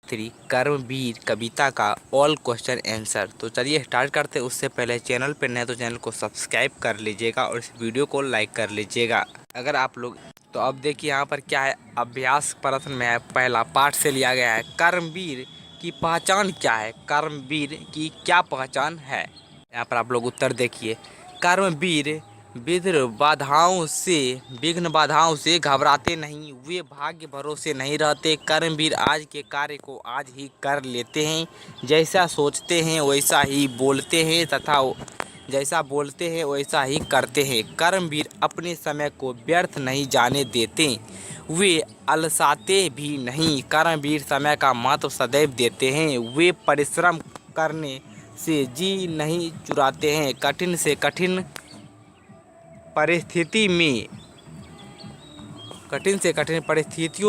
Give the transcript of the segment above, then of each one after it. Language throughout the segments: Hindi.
3 कर्मवीर कविता का ऑल क्वेश्चन आंसर। तो चलिए स्टार्ट करते हैं। उससे पहले चैनल पर नए तो चैनल को सब्सक्राइब कर लीजिएगा और इस वीडियो को लाइक कर लीजिएगा अगर आप लोग। तो अब देखिए यहाँ पर क्या है, अभ्यास प्रश्न में है, पहला पाठ से लिया गया है। कर्मवीर की पहचान क्या है? कर्मवीर की क्या पहचान है? यहाँ पर आप लोग उत्तर देखिए। कर्मवीर विघ्न बाधाओं से घबराते नहीं, वे भाग्य भरोसे नहीं रहते। कर्मवीर आज के कार्य को आज ही कर लेते हैं, जैसा सोचते हैं वैसा ही बोलते हैं तथा जैसा बोलते हैं वैसा ही करते हैं। कर्मवीर अपने समय को व्यर्थ नहीं जाने देते, वे अलसाते भी नहीं। कर्मवीर समय का महत्व सदैव देते हैं, वे परिश्रम करने से जी नहीं चुराते हैं। कठिन से कठिन परिस्थितियों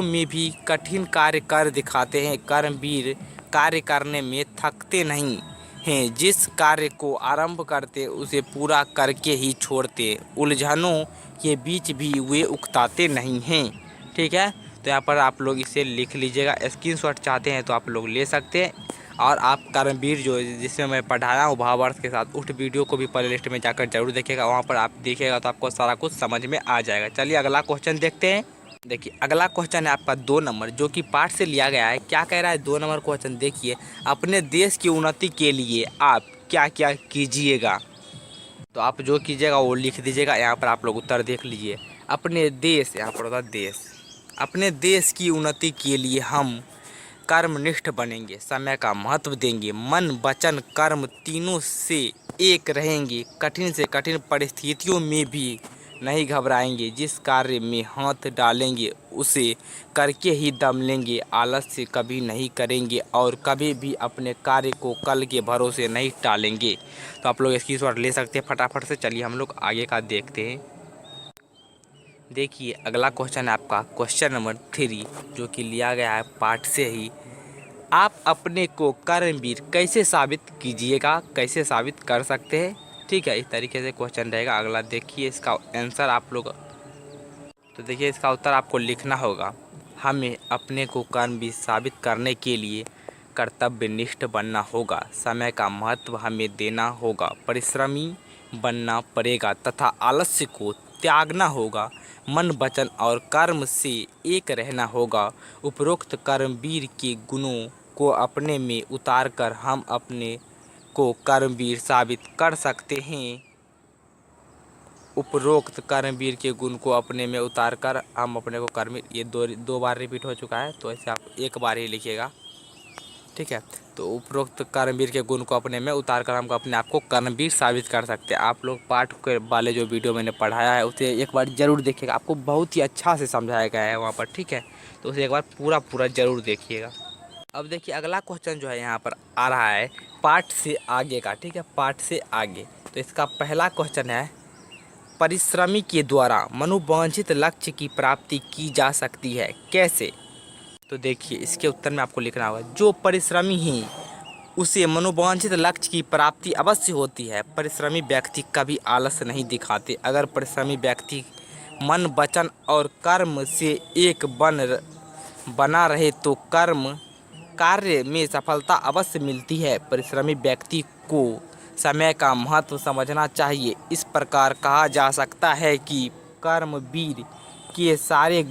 में भी कठिन कार्य कर दिखाते हैं। कर्मवीर कार्य करने में थकते नहीं हैं, जिस कार्य को आरंभ करते उसे पूरा करके ही छोड़ते। उलझनों के बीच भी वे उकताते नहीं हैं। ठीक है, तो यहाँ पर आप लोग इसे लिख लीजिएगा। स्क्रीनशॉट चाहते हैं तो आप लोग ले सकते हैं। और आप कर्मवीर जो जिसमें मैं पढ़ाया हूँ भावार्थ के साथ, उस वीडियो को भी प्लेलिस्ट में जाकर जरूर देखिएगा। वहाँ पर आप देखिएगा तो आपको सारा कुछ समझ में आ जाएगा। चलिए अगला क्वेश्चन देखते हैं। देखिए अगला क्वेश्चन है आपका 2 नंबर, जो कि पाठ से लिया गया है। क्या कह रहा है 2 नंबर क्वेश्चन देखिए। अपने देश की उन्नति के लिए आप क्या क्या कीजिएगा? तो आप जो कीजिएगा वो लिख दीजिएगा। यहाँ पर आप लोग उत्तर देख लीजिए। अपने देश, यहाँ पर होता देश, अपने देश की उन्नति के लिए हम कर्मनिष्ठ बनेंगे, समय का महत्व देंगे, मन वचन कर्म तीनों से एक रहेंगे। कठिन से कठिन परिस्थितियों में भी नहीं घबराएंगे, जिस कार्य में हाथ डालेंगे उसे करके ही दम लेंगे। आलस्य कभी नहीं करेंगे और कभी भी अपने कार्य को कल के भरोसे नहीं टालेंगे। तो आप लोग इसकी शॉट ले सकते हैं फटाफट से। चलिए हम लोग आगे का देखते हैं। देखिए अगला क्वेश्चन है आपका क्वेश्चन नंबर 3, जो कि लिया गया है पाठ से ही। आप अपने को कर्मवीर कैसे साबित कीजिएगा? कैसे साबित कर सकते हैं? ठीक है, इस तरीके से क्वेश्चन रहेगा। अगला देखिए इसका आंसर आप लोग। तो देखिए इसका उत्तर आपको लिखना होगा। हमें अपने को कर्मवीर साबित करने के लिए कर्तव्यनिष्ठ बनना होगा, समय का महत्व हमें देना होगा, परिश्रमी बनना पड़ेगा तथा आलस्य को त्यागना होगा। मन वचन और कर्म से एक रहना होगा। उपरोक्त कर्मवीर के गुणों को अपने में उतारकर हम अपने को कर्मवीर साबित कर सकते हैं। उपरोक्त कर्मवीर के गुण को अपने में उतारकर हम अपने को कर्मवीर, ये दो बार रिपीट हो चुका है, तो ऐसे आप एक बार ही लिखिएगा। ठीक है, तो उपरोक्त कर्मवीर के गुण को अपने में उतारकर हम अपने आप को कर्मवीर साबित कर सकते हैं। आप लोग पाठ के वाले जो वीडियो मैंने पढ़ाया है उसे एक बार ज़रूर देखिएगा, आपको बहुत ही अच्छा से समझाया गया है वहाँ पर। ठीक है, तो उसे एक बार पूरा ज़रूर देखिएगा। अब देखिए अगला क्वेश्चन जो है यहाँ पर आ रहा है पाठ से आगे का। ठीक है, पाठ से आगे। तो इसका पहला क्वेश्चन है, परिश्रमी के द्वारा मनोवांछित लक्ष्य की प्राप्ति की जा सकती है, कैसे? तो देखिए इसके उत्तर में आपको लिखना होगा, जो परिश्रमी ही उसे मनोवांछित लक्ष्य की प्राप्ति अवश्य होती है। परिश्रमी व्यक्ति कभी आलस्य नहीं दिखाते। अगर परिश्रमी व्यक्ति मन वचन और कर्म से एक बना रहे तो कार्य में सफलता अवश्य मिलती है। परिश्रमी व्यक्ति को समय का महत्व समझना चाहिए। इस प्रकार कहा जा सकता है कि कर्मवीर के सारे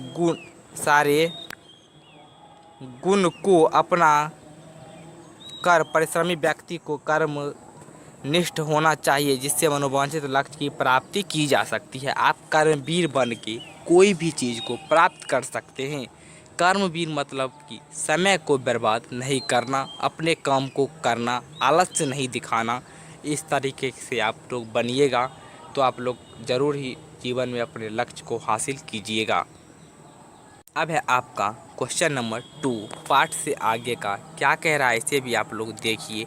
गुण को अपना कर परिश्रमी व्यक्ति को कर्मनिष्ठ होना चाहिए, जिससे मनोवांछित लक्ष्य की प्राप्ति की जा सकती है। आप कर्मवीर बन के कोई भी चीज़ को प्राप्त कर सकते हैं। कर्मवीर मतलब कि समय को बर्बाद नहीं करना, अपने काम को करना, आलस्य नहीं दिखाना। इस तरीके से आप लोग बनिएगा तो आप लोग ज़रूर ही जीवन में अपने लक्ष्य को हासिल कीजिएगा। अब है आपका क्वेश्चन नंबर 2, पाठ से आगे का। क्या कह रहा है इसे भी आप लोग देखिए।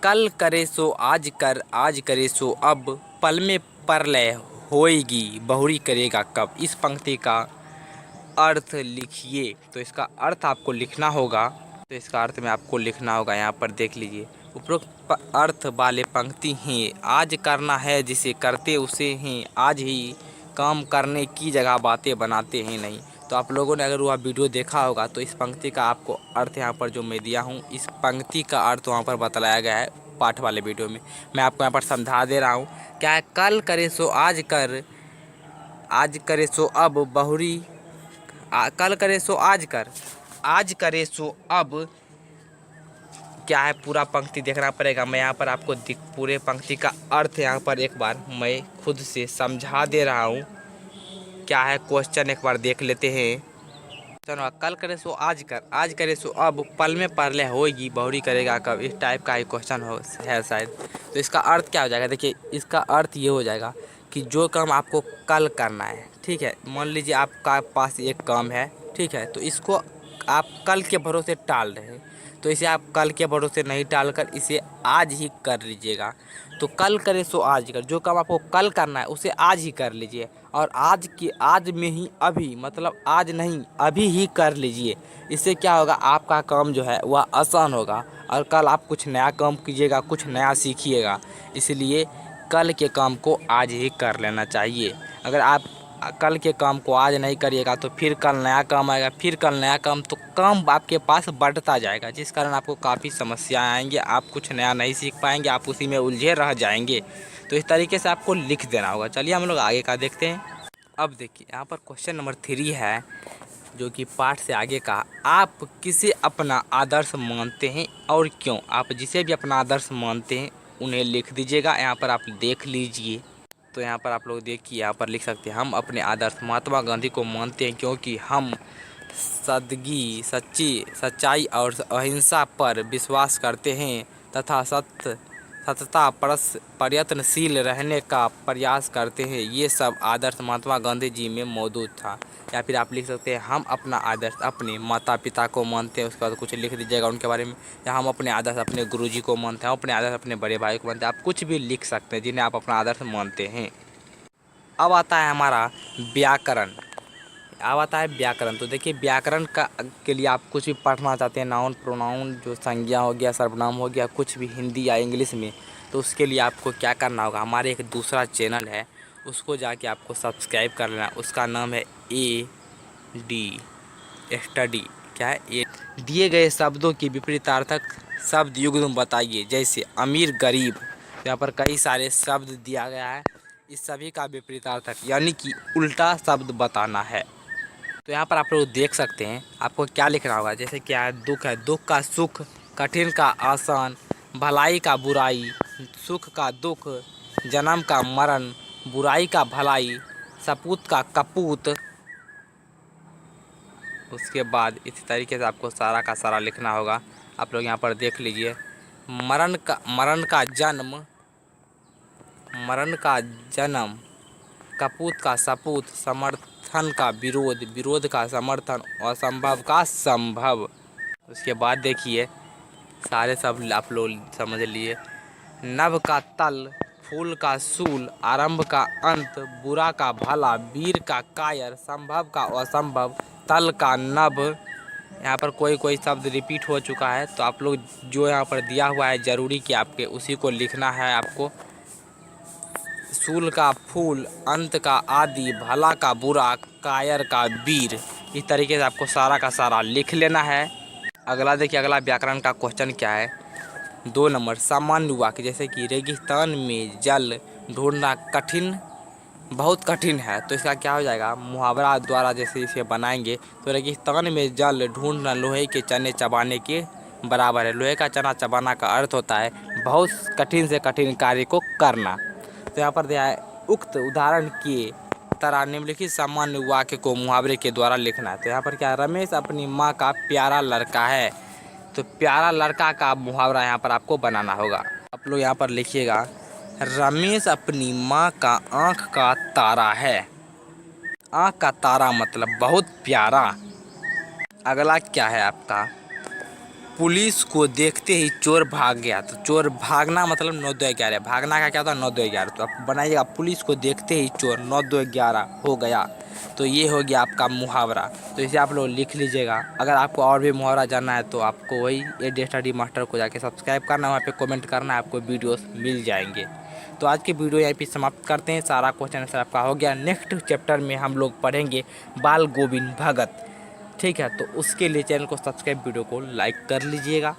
कल करे सो आज कर, आज करे सो अब, पल में परलय होएगी, बहुरी करेगा कब? इस पंक्ति का अर्थ लिखिए। तो इसका अर्थ आपको लिखना होगा। तो इसका अर्थ में आपको लिखना होगा, यहाँ पर देख लीजिए। उपरोक्त अर्थ वाले पंक्ति हैं। आज करना है जिसे करते उसे हैं, आज ही काम करने की जगह बातें बनाते हैं नहीं। तो आप लोगों ने अगर वह वीडियो देखा होगा तो इस पंक्ति का आपको अर्थ यहाँ पर जो मैं दिया हूँ, इस पंक्ति का अर्थ वहाँ पर बतलाया गया है पाठ वाले वीडियो में। मैं आपको यहाँ पर समझा दे रहा हूँ। क्या है, कल करे सो आज कर, आज करे सो अब बहुरी, कल करे सो आज कर, आज करे सो अब, क्या है, पूरा पंक्ति देखना पड़ेगा। मैं यहाँ पर आपको पूरे पंक्ति का अर्थ यहाँ पर एक बार मैं खुद से समझा दे रहा हूँ। क्या है क्वेश्चन, एक बार देख लेते हैं। चलो, कल करे सो आज कर, आज करे सो अब, पल में परले होगी, बहुरी करेगा कब, इस टाइप का ही क्वेश्चन है शायद। तो इसका अर्थ क्या हो जाएगा, देखिए इसका अर्थ ये हो जाएगा कि जो काम आपको कल करना है, ठीक है, मान लीजिए आपका पास एक काम है, ठीक है, तो इसको आप कल के भरोसे टाल रहे हैं, तो इसे आप कल के भरोसे नहीं टाल कर इसे आज ही कर लीजिएगा। तो कल करे सो आज कर, जो काम आपको कल करना है उसे आज ही कर लीजिए, और आज में ही, अभी मतलब आज नहीं अभी ही कर लीजिए। इससे क्या होगा, आपका काम जो है वह आसान होगा, और कल आप कुछ नया काम कीजिएगा, कुछ नया सीखिएगा। इसलिए कल के काम को आज ही कर लेना चाहिए। अगर आप कल के काम को आज नहीं करिएगा तो फिर कल नया काम आएगा, फिर कल नया काम, तो काम आपके पास बढ़ता जाएगा, जिस कारण आपको काफ़ी समस्याएं आएंगी, आप कुछ नया नहीं सीख पाएंगे, आप उसी में उलझे रह जाएंगे। तो इस तरीके से आपको लिख देना होगा। चलिए हम लोग आगे का देखते हैं। अब देखिए यहाँ पर क्वेश्चन नंबर 3 है, जो कि पाठ से आगे का, आप किसे अपना आदर्श मानते हैं और क्यों। आप जिसे भी अपना आदर्श मानते हैं उन्हें लिख दीजिएगा। यहाँ पर आप देख लीजिए। तो यहाँ पर आप लोग देखिए, यहाँ पर लिख सकते हैं, हम अपने आदर्श महात्मा गांधी को मानते हैं क्योंकि हम सादगी, सच्चाई और अहिंसा पर विश्वास करते हैं तथा सतता प्रयत्नशील रहने का प्रयास करते हैं। ये सब आदर्श महात्मा गांधी जी में मौजूद था। या फिर आप लिख सकते हैं, हम अपना आदर्श अपने माता पिता को मानते हैं, उसके बाद कुछ लिख दीजिएगा उनके बारे में। या हम अपने आदर्श अपने गुरुजी को मानते हैं, हम अपने आदर्श अपने बड़े भाई को मानते हैं। आप कुछ भी लिख सकते हैं जिन्हें आप अपना आदर्श मानते हैं। अब आता है हमारा व्याकरण। अब आता है व्याकरण। तो देखिए व्याकरण का के लिए आप कुछ भी पढ़ना चाहते हैं, नाउन प्रोनाउन, जो संज्ञा हो गया, सर्वनाम हो गया, कुछ भी हिंदी या इंग्लिश में, तो उसके लिए आपको क्या करना होगा, हमारे एक दूसरा चैनल है उसको जाके आपको सब्सक्राइब कर लेना। उसका नाम है AD स्टडी। क्या है, ए दिए गए शब्दों की विपरीतार्थक शब्द युग्म बताइए। जैसे अमीर गरीब, यहाँ पर कई सारे शब्द दिया गया है, इस सभी का विपरीतार्थक यानी कि उल्टा शब्द बताना है। तो यहाँ पर आप लोग देख सकते हैं, आपको क्या लिखना होगा। जैसे क्या है, दुख है, दुख का सुख, कठिन का आसान, भलाई का बुराई, सुख का दुख, जन्म का मरण, बुराई का भलाई, सपूत का कपूत। उसके बाद इसी तरीके से आपको सारा का सारा लिखना होगा। आप लोग यहाँ पर देख लीजिए, मरण का जन्म, मरण का जन्म, कपूत का सपूत, समर्थन का विरोध, विरोध का समर्थन, असंभव का संभव। उसके बाद देखिए सारे सब आप लोग समझ लिए, नभ का तल, फूल का सूल, आरंभ का अंत, बुरा का भला, वीर का कायर, संभव का असंभव, तल का नभ। यहाँ पर कोई शब्द रिपीट हो चुका है, तो आप लोग जो यहाँ पर दिया हुआ है ज़रूरी कि आपके उसी को लिखना है आपको। सूल का फूल, अंत का आदि, भला का बुरा, कायर का वीर। इस तरीके से आपको सारा का सारा लिख लेना है। अगला देखिए, अगला व्याकरण का क्वेश्चन क्या है, 2 नंबर, सामान्य वाक्य। जैसे कि रेगिस्तान में जल ढूंढना कठिन, बहुत कठिन है, तो इसका क्या हो जाएगा, मुहावरा द्वारा जैसे इसे बनाएंगे तो रेगिस्तान में जल ढूंढना लोहे के चने चबाने के बराबर है। लोहे का चना चबाना का अर्थ होता है बहुत कठिन से कठिन कार्य को करना। तो यहाँ पर दिया है, उक्त उदाहरण के तरह निम्नलिखित सामान्य वाक्य को मुहावरे के द्वारा लिखना है। तो यहाँ पर क्या है, रमेश अपनी माँ का प्यारा लड़का है, तो प्यारा लड़का का मुहावरा यहाँ पर आपको बनाना होगा। आप लोग यहाँ पर लिखिएगा, रमेश अपनी माँ का आँख का तारा है। आँख का तारा मतलब बहुत प्यारा। अगला क्या है आपका, पुलिस को देखते ही चोर भाग गया। तो चोर भागना मतलब 9 2 11, भागना का क्या होता है 9 2 11। तो आप बनाइएगा, पुलिस को देखते ही चोर 9 2 11 हो गया। तो ये हो गया आपका मुहावरा। तो इसे आप लोग लिख लीजिएगा। अगर आपको और भी मुहावरा जानना है तो आपको वही AD स्टडी मास्टर को जाके सब्सक्राइब करना है, वहाँ पे कमेंट करना है, आपको वीडियोस मिल जाएंगे। तो आज की वीडियो यहीं पे समाप्त करते हैं। सारा क्वेश्चन आंसर आपका हो गया। नेक्स्ट चैप्टर में हम लोग पढ़ेंगे बाल गोविंद भगत। ठीक है, तो उसके लिए चैनल को सब्सक्राइब, वीडियो को लाइक कर लीजिएगा।